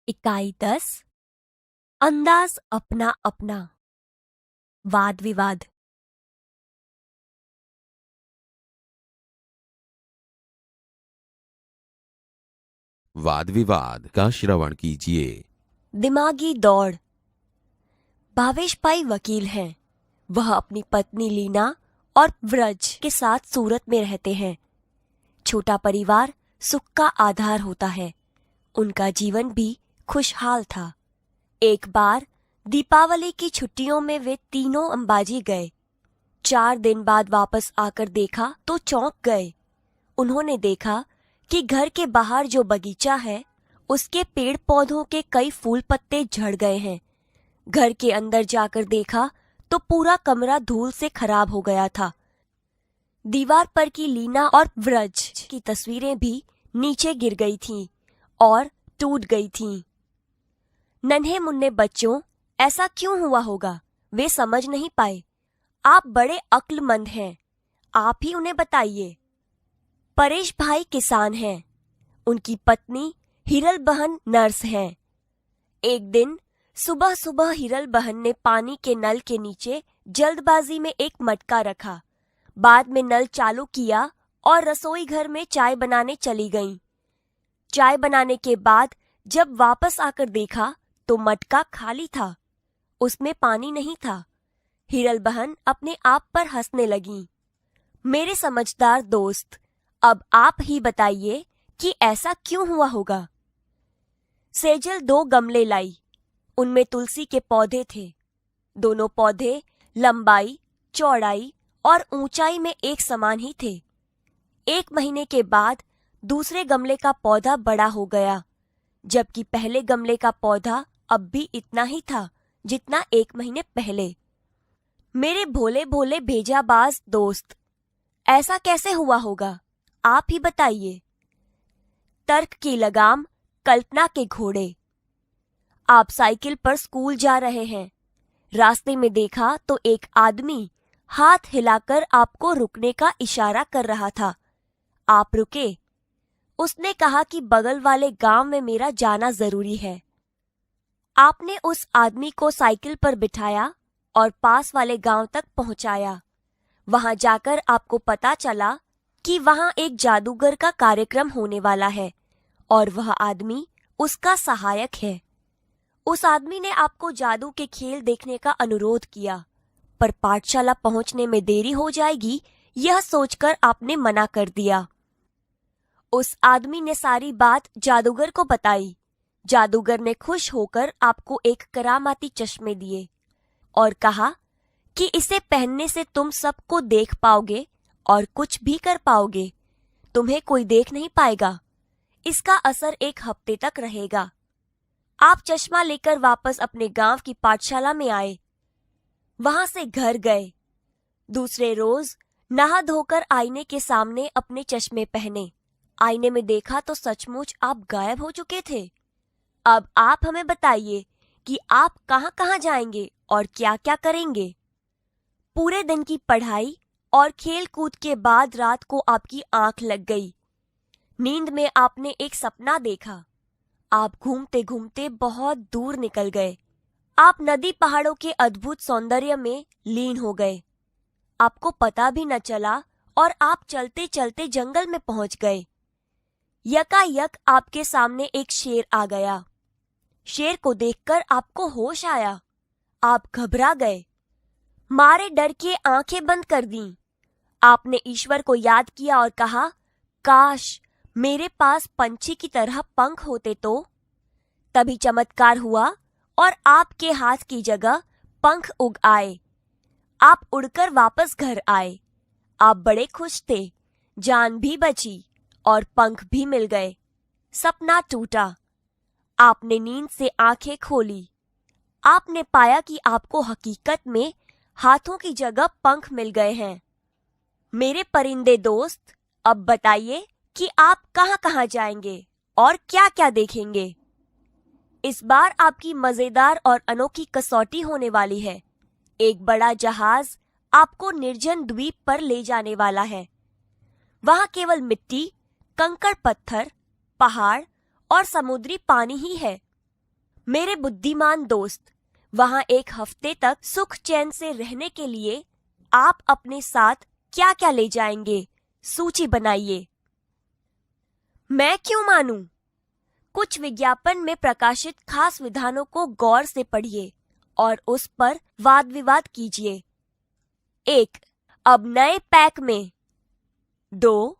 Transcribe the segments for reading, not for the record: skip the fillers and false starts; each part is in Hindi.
इकाई 10 अंदाज अपना अपना वाद विवाद। वाद विवाद का श्रवण कीजिए। दिमागी दौड़। भावेश भाई वकील हैं। वह अपनी पत्नी लीना और व्रज के साथ सूरत में रहते हैं। छोटा परिवार सुख का आधार होता है। उनका जीवन भी खुशहाल था। एक बार दीपावली की छुट्टियों में वे तीनों अंबाजी गए। 4 दिन बाद वापस आकर देखा तो चौंक गए। उन्होंने देखा कि घर के बाहर जो बगीचा है उसके पेड़ पौधों के कई फूल पत्ते झड़ गए हैं। घर के अंदर जाकर देखा तो पूरा कमरा धूल से खराब हो गया था। दीवार पर की लीना और व्रज की तस्वीरें भी नीचे गिर गई थीं और टूट गई थीं। नन्हे मुन्ने बच्चों, ऐसा क्यों हुआ होगा? वे समझ नहीं पाए। आप बड़े अक्लमंद हैं, आप ही उन्हें बताइए। परेश भाई किसान हैं। उनकी पत्नी हिरल बहन नर्स हैं। एक दिन सुबह सुबह हिरल बहन ने पानी के नल के नीचे जल्दबाजी में एक मटका रखा। बाद में नल चालू किया और रसोई घर में चाय बनाने चली गईं। चाय बनाने के बाद जब वापस आकर देखा तो मटका खाली था, उसमें पानी नहीं था। हिरल बहन अपने आप पर हंसने लगी। मेरे समझदार दोस्त, अब आप ही बताइए कि ऐसा क्यों हुआ होगा। सेजल 2 गमले लाई। उनमें तुलसी के पौधे थे। दोनों पौधे लंबाई, चौड़ाई और ऊंचाई में एक समान ही थे। 1 महीने के बाद दूसरे गमले का पौधा बड़ा हो गया, जबकि पहले गमले का पौधा अब भी इतना ही था जितना 1 महीने पहले। मेरे भोले भोले भेजाबाज दोस्त, ऐसा कैसे हुआ होगा? आप ही बताइए। तर्क की लगाम, कल्पना के घोड़े। आप साइकिल पर स्कूल जा रहे हैं। रास्ते में देखा तो एक आदमी हाथ हिलाकर आपको रुकने का इशारा कर रहा था। आप रुके। उसने कहा कि बगल वाले गांव में मेरा जाना जरूरी है। आपने उस आदमी को साइकिल पर बिठाया और पास वाले गांव तक पहुंचाया। वहां जाकर आपको पता चला कि वहां एक जादूगर का कार्यक्रम होने वाला है और वह आदमी उसका सहायक है। उस आदमी ने आपको जादू के खेल देखने का अनुरोध किया, पर पाठशाला पहुंचने में देरी हो जाएगी यह सोचकर आपने मना कर दिया। उस आदमी ने सारी बात जादूगर को बताई। जादूगर ने खुश होकर आपको एक करामाती चश्मे दिए और कहा कि इसे पहनने से तुम सबको देख पाओगे और कुछ भी कर पाओगे। तुम्हें कोई देख नहीं पाएगा। इसका असर 1 हफ्ते तक रहेगा। आप चश्मा लेकर वापस अपने गांव की पाठशाला में आए। वहां से घर गए। दूसरे रोज नहा धोकर आईने के सामने अपने चश्मे पहने। आईने में देखा तो सचमुच आप गायब हो चुके थे। अब आप हमें बताइए कि आप कहां कहां जाएंगे और क्या क्या करेंगे। पूरे दिन की पढ़ाई और खेल कूद के बाद रात को आपकी आंख लग गई। नींद में आपने एक सपना देखा। आप घूमते घूमते बहुत दूर निकल गए। आप नदी पहाड़ों के अद्भुत सौंदर्य में लीन हो गए। आपको पता भी न चला और आप चलते चलते जंगल में पहुंच गए। यकायक आपके सामने एक शेर आ गया। शेर को देखकर आपको होश आया। आप घबरा गए। मारे डर के आंखें बंद कर दीं। आपने ईश्वर को याद किया और कहा, काश मेरे पास पंछी की तरह पंख होते तो। तभी चमत्कार हुआ और आपके हाथ की जगह पंख उग आए। आप उड़कर वापस घर आए। आप बड़े खुश थे। जान भी बची और पंख भी मिल गए। सपना टूटा। आपने नींद से आंखें खोली। आपने पाया कि आपको हकीकत में हाथों की जगह पंख मिल गए हैं। मेरे परिंदे दोस्त, अब बताइए कि आप कहां कहां जाएंगे और क्या क्या देखेंगे। इस बार आपकी मजेदार और अनोखी कसौटी होने वाली है। एक बड़ा जहाज आपको निर्जन द्वीप पर ले जाने वाला है। वहां केवल मिट्टी, कंकड़ पत्थर, पहाड़ और समुद्री पानी ही है। मेरे बुद्धिमान दोस्त, वहां एक हफ्ते तक सुख चैन से रहने के लिए आप अपने साथ क्या क्या ले जाएंगे? सूची बनाइए। मैं क्यों मानूं? कुछ विज्ञापन में प्रकाशित खास विधानों को गौर से पढ़िए और उस पर वाद विवाद कीजिए। 1. अब नए पैक में। 2.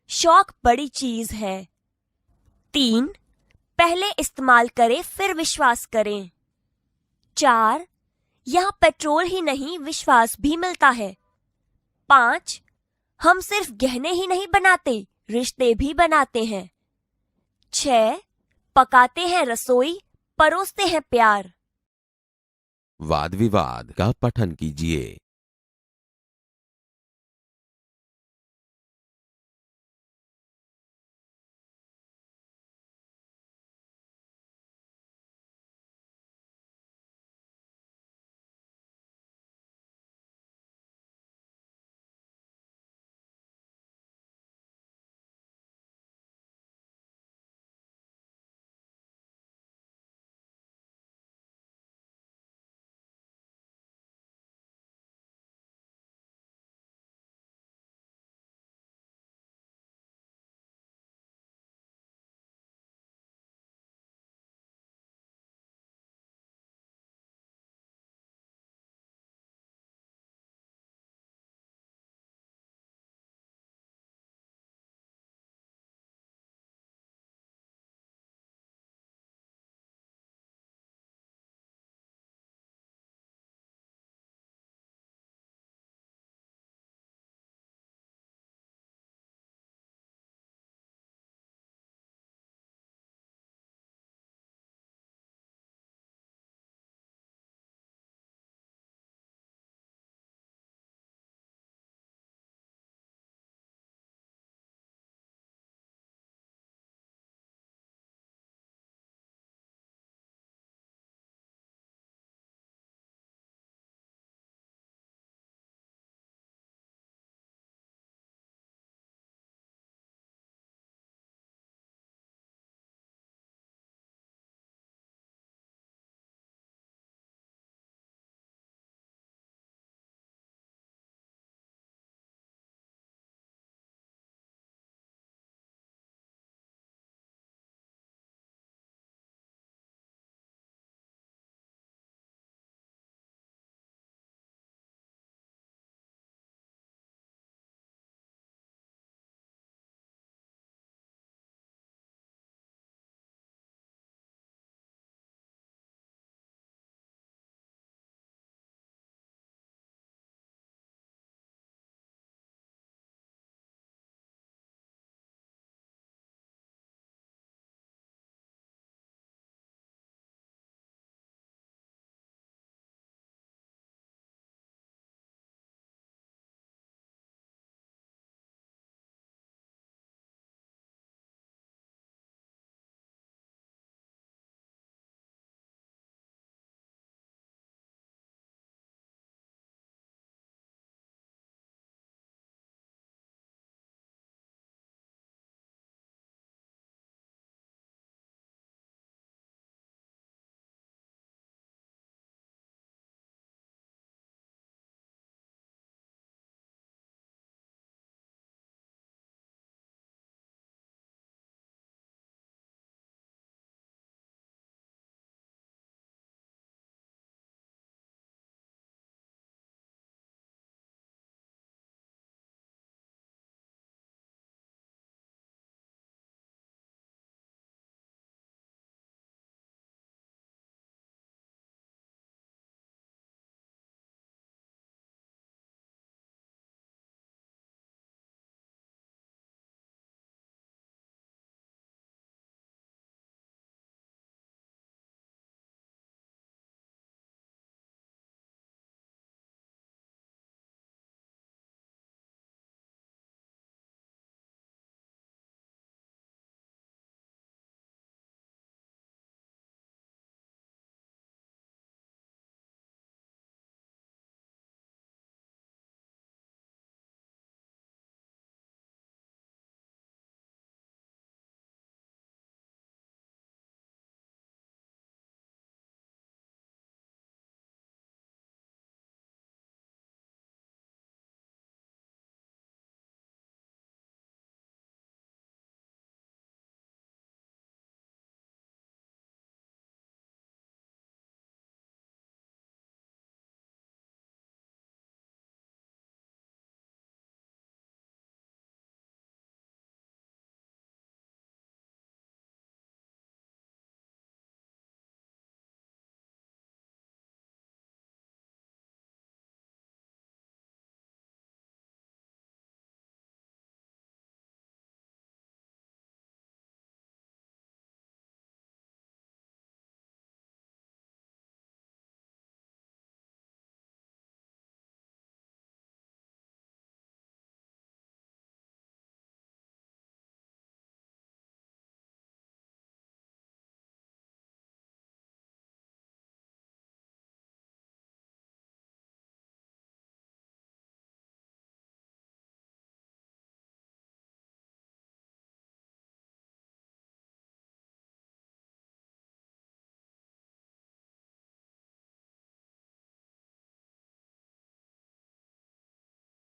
शौक बड़ी चीज है। 3. पहले इस्तेमाल करें फिर विश्वास करें। 4. यहाँ पेट्रोल ही नहीं विश्वास भी मिलता है। 5. हम सिर्फ गहने ही नहीं बनाते, रिश्ते भी बनाते हैं। 6. पकाते हैं रसोई, परोसते हैं प्यार। वाद विवाद का पठन कीजिए।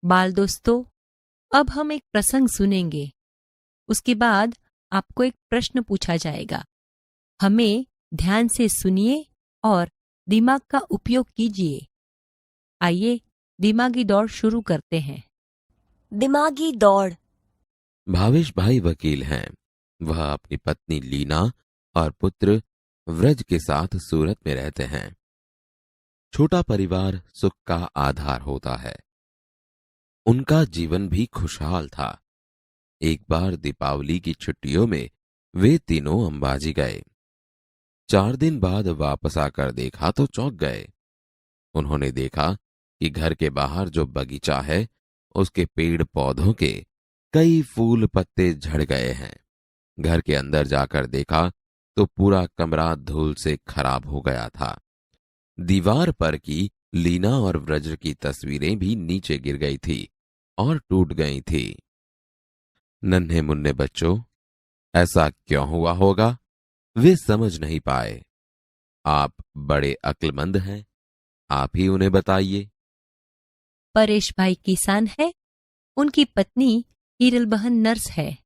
बाल दोस्तों, अब हम एक प्रसंग सुनेंगे। उसके बाद आपको एक प्रश्न पूछा जाएगा। हमें ध्यान से सुनिए और दिमाग का उपयोग कीजिए। आइए दिमागी दौड़ शुरू करते हैं। दिमागी दौड़। भावेश भाई वकील हैं। वह अपनी पत्नी लीना और पुत्र व्रज के साथ सूरत में रहते हैं। छोटा परिवार सुख का आधार होता है। उनका जीवन भी खुशहाल था। एक बार दीपावली की छुट्टियों में वे तीनों अंबाजी गए। 4 दिन बाद वापस आकर देखा तो चौंक गए। उन्होंने देखा कि घर के बाहर जो बगीचा है उसके पेड़ पौधों के कई फूल पत्ते झड़ गए हैं। घर के अंदर जाकर देखा तो पूरा कमरा धूल से खराब हो गया था। दीवार पर की लीना और व्रज की तस्वीरें भी नीचे गिर गई थी और टूट गई थी। नन्हे मुन्ने बच्चों, ऐसा क्यों हुआ होगा? वे समझ नहीं पाए। आप बड़े अक्लमंद हैं, आप ही उन्हें बताइए। परेश भाई किसान है। उनकी पत्नी हीरल बहन नर्स है।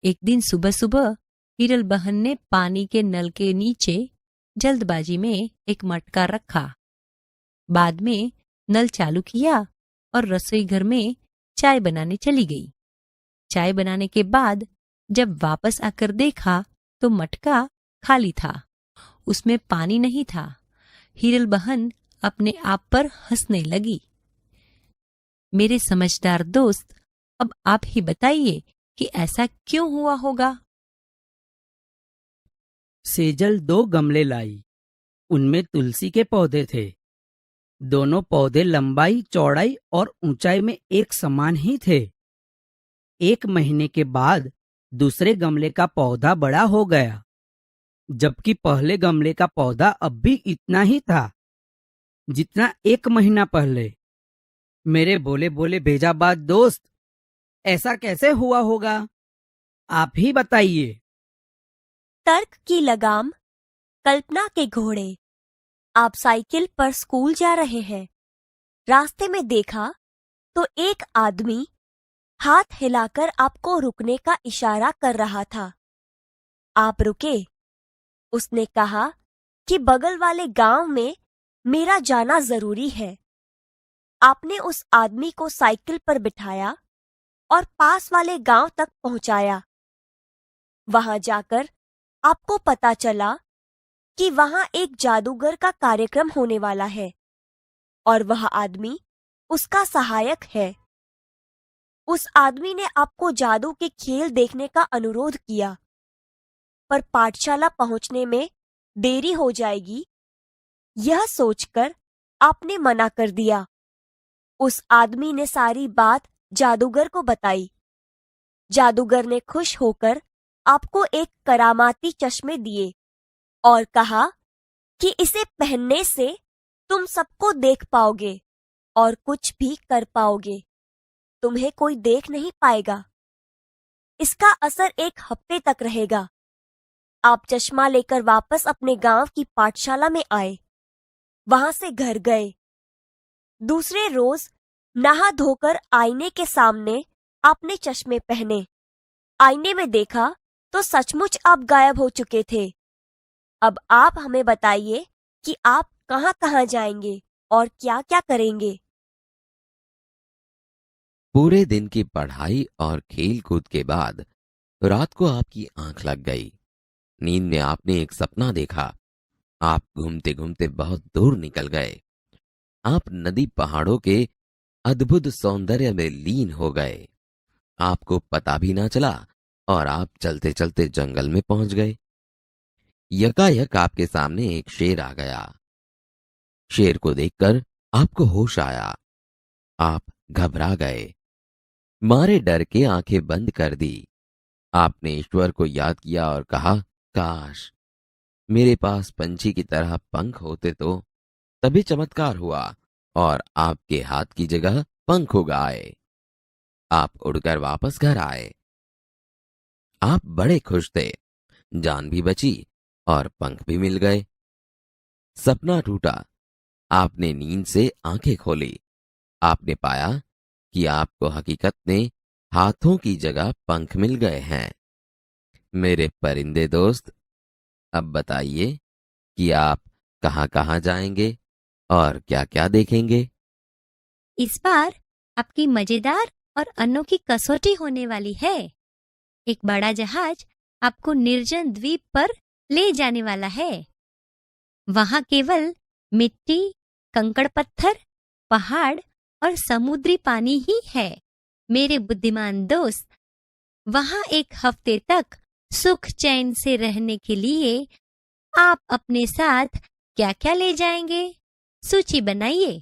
एक दिन सुबह सुबह हीरल बहन ने पानी के नल के नीचे जल्दबाजी में एक मटका रखा। बाद में नल चालू किया और रसोई घर में चाय बनाने चली गई। चाय बनाने के बाद जब वापस आकर देखा तो मटका खाली था, उसमें पानी नहीं था। हीरल बहन अपने आप पर हंसने लगी। मेरे समझदार दोस्त, अब आप ही बताइए कि ऐसा क्यों हुआ होगा? सेजल 2 गमले लाई। उनमें तुलसी के पौधे थे। दोनों पौधे लंबाई, चौड़ाई और ऊंचाई में एक समान ही थे। 1 महीने के बाद दूसरे गमले का पौधा बड़ा हो गया, जबकि पहले गमले का पौधा अब भी इतना ही था जितना 1 महीना पहले। मेरे बोले बोले भेजाबाज दोस्त, ऐसा कैसे हुआ होगा? आप ही बताइए। तर्क की लगाम, कल्पना के घोड़े। आप साइकिल पर स्कूल जा रहे हैं। रास्ते में देखा तो एक आदमी हाथ हिलाकर आपको रुकने का इशारा कर रहा था। आप रुके। उसने कहा कि बगल वाले गांव में मेरा जाना जरूरी है। आपने उस आदमी को साइकिल पर बिठाया और पास वाले गांव तक पहुंचाया। वहां जाकर आपको पता चला कि वहां एक जादूगर का कार्यक्रम होने वाला है और वह आदमी उसका सहायक है। उस आदमी ने आपको जादू के खेल देखने का अनुरोध किया, पर पाठशाला पहुंचने में देरी हो जाएगी, यह सोचकर आपने मना कर दिया। उस आदमी ने सारी बात जादूगर को बताई। जादूगर ने खुश होकर आपको एक करामाती चश्मे दिए और कहा कि इसे पहनने से तुम सबको देख पाओगे और कुछ भी कर पाओगे। तुम्हें कोई देख नहीं पाएगा। इसका असर 1 हफ्ते तक रहेगा। आप चश्मा लेकर वापस अपने गांव की पाठशाला में आए। वहां से घर गए। दूसरे रोज नहा धोकर आईने के सामने आपने चश्मे पहने। आईने में देखा तो सचमुच आप गायब हो चुके थे। अब आप हमें बताइए कि आप कहां-कहां जाएंगे और क्या-क्या करेंगे। पूरे दिन की पढ़ाई और खेल कूद के बाद रात को आपकी आंख लग गई। नींद में आपने एक सपना देखा। आप घूमते घूमते बहुत दूर निकल गए। आप नदी पहाड़ों के अद्भुत सौंदर्य में लीन हो गए। आपको पता भी ना चला और आप चलते चलते जंगल में पहुंच गए। यकायक आपके सामने एक शेर आ गया। शेर को देखकर आपको होश आया। आप घबरा गए। मारे डर के आंखें बंद कर दी। आपने ईश्वर को याद किया और कहा, काश मेरे पास पंछी की तरह पंख होते तो। तभी चमत्कार हुआ और आपके हाथ की जगह पंख उग आए। आप उड़कर वापस घर आए। आप बड़े खुश थे। जान भी बची और पंख भी मिल गए। सपना टूटा। आपने नींद से आंखें खोली। आपने पाया कि आपको हकीकत में हाथों की जगह पंख मिल गए हैं। मेरे परिंदे दोस्त, अब बताइए कि आप कहाँ कहाँ जाएंगे और क्या क्या देखेंगे। इस बार आपकी मजेदार और अनोखी कसौटी होने वाली है। एक बड़ा जहाज आपको निर्जन द्वीप पर ले जाने वाला है। वहां केवल मिट्टी, कंकड़ पत्थर, पहाड़ और समुद्री पानी ही है। मेरे बुद्धिमान दोस्त, वहां एक हफ्ते तक सुख चैन से रहने के लिए आप अपने साथ क्या क्या ले जाएंगे? सूची बनाइए।